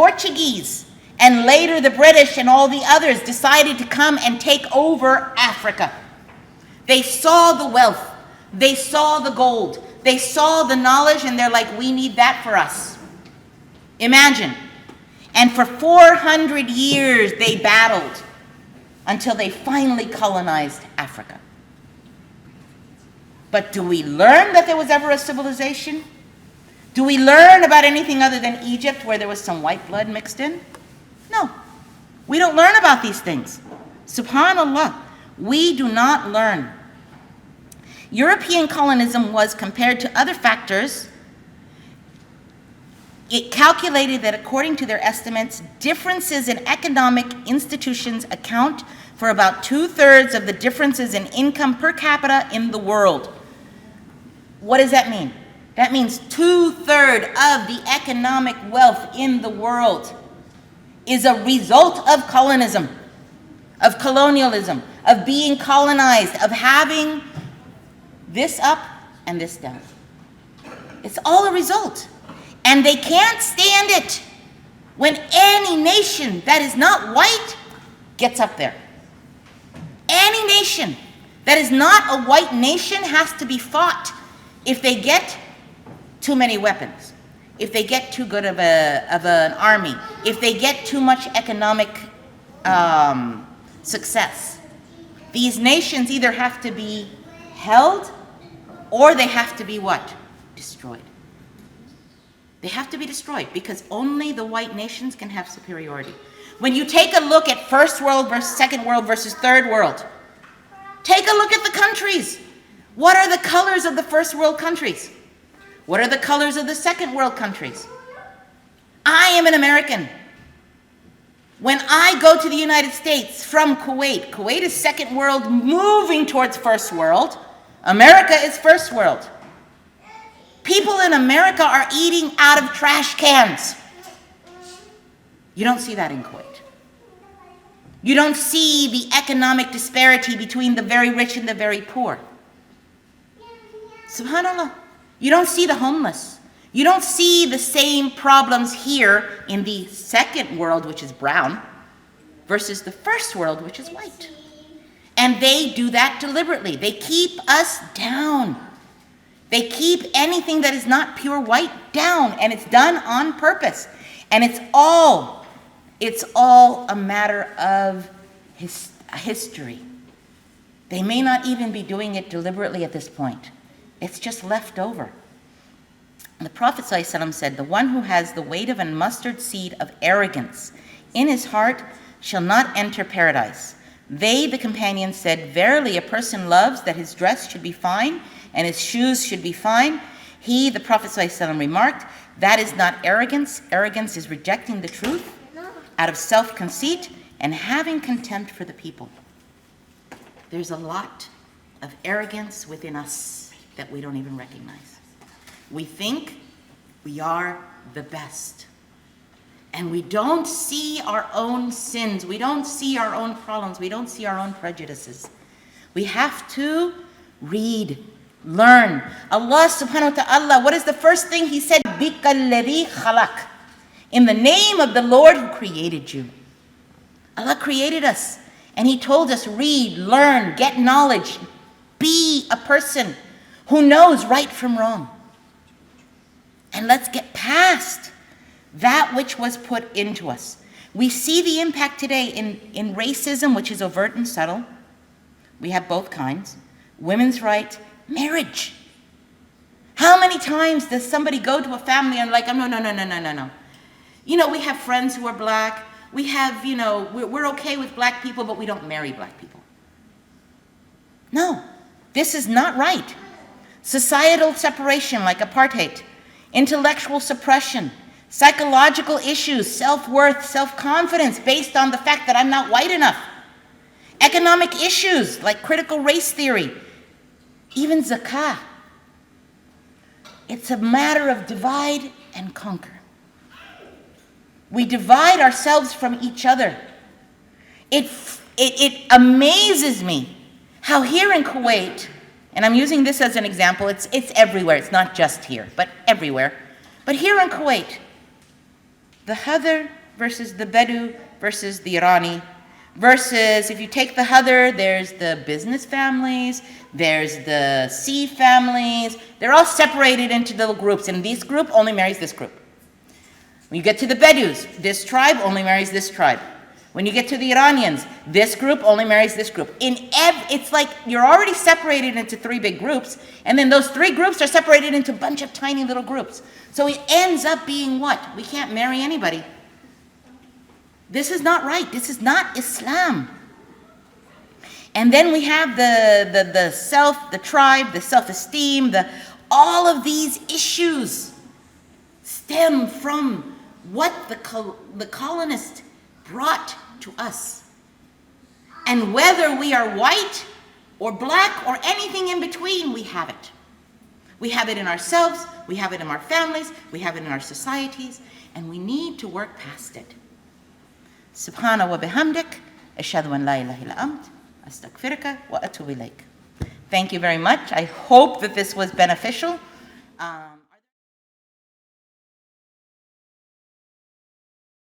Portuguese and later the British and all the others decided to come and take over Africa. They saw the wealth, they saw the gold, they saw the knowledge, and they're like, we need that for us. Imagine. And for 400 years they battled until they finally colonized Africa. But do we learn that there was ever a civilization? Do we learn about anything other than Egypt where there was some white blood mixed in? No. We don't learn about these things. SubhanAllah. We do not learn. European colonialism was, compared to other factors, it calculated that according to their estimates, differences in economic institutions account for about 2/3 of the differences in income per capita in the world. What does that mean? That means 2/3 of the economic wealth in the world is a result of colonialism, of being colonized, of having this up and this down. It's all a result. And they can't stand it when any nation that is not white gets up there. Any nation that is not a white nation has to be fought if they get too many weapons, if they get too good of an army, if they get too much economic success. These nations either have to be held or they have to be what? Destroyed. They have to be destroyed because only the white nations can have superiority. When you take a look at first world versus second world versus third world, take a look at the countries. What are the colors of the first world countries? What are the colors of the second world countries? I am an American. When I go to the United States from Kuwait, Kuwait is second world moving towards first world. America is first world. People in America are eating out of trash cans. You don't see that in Kuwait. You don't see the economic disparity between the very rich and the very poor. SubhanAllah. You don't see the homeless. You don't see the same problems here in the second world, which is brown, versus the first world, which is white. And they do that deliberately. They keep us down. They keep anything that is not pure white down, and it's done on purpose. And it's all a matter of history. They may not even be doing it deliberately at this point. It's just left over. And the Prophet ﷺ said, the one who has the weight of a mustard seed of arrogance in his heart shall not enter paradise. They, the companions, said, verily a person loves that his dress should be fine and his shoes should be fine. He, the Prophet ﷺ, remarked, that is not arrogance. Arrogance is rejecting the truth out of self-conceit and having contempt for the people. There's a lot of arrogance within us that we don't even recognize. We think we are the best. And we don't see our own sins. We don't see our own problems. We don't see our own prejudices. We have to read, learn. Allah subhanahu wa ta'ala, what is the first thing He said? Bika alladhi khalaq. In the name of the Lord who created you. Allah created us. And He told us, read, learn, get knowledge. Be a person who knows right from wrong. And let's get past that which was put into us. We see the impact today in racism, which is overt and subtle. We have both kinds. Women's rights, marriage. How many times does somebody go to a family and like, oh, no. You know, we have friends who are black. We have, we're okay with black people, but we don't marry black people. No, this is not right. Societal separation like apartheid, intellectual suppression, psychological issues, self-worth, self-confidence based on the fact that I'm not white enough. Economic issues like critical race theory, even zakah. It's a matter of divide and conquer. We divide ourselves from each other. It amazes me how here in Kuwait, and I'm using this as an example, it's everywhere, it's not just here, but everywhere. But here in Kuwait, The Hadr versus the Bedu versus the Irani versus, if you take the Hadr, there's the business families, there's the sea families. They're all separated into little groups, and this group only marries this group. When you get to the Bedouins, this tribe only marries this tribe. When you get to the Iranians, this group only marries this group. It's like you're already separated into three big groups, and then those three groups are separated into a bunch of tiny little groups. So it ends up being what? We can't marry anybody. This is not right. This is not Islam. And then we have the self, the tribe, the self-esteem, all of these issues stem from what the colonists brought to us. And whether we are white or black or anything in between, we have it. We have it in ourselves, we have it in our families, we have it in our societies, and we need to work past it. Subhana wa bihamdik, ashhadu an la ilaha illa ant, astaghfiruka wa atubu ilayk. Thank you very much. I hope that this was beneficial.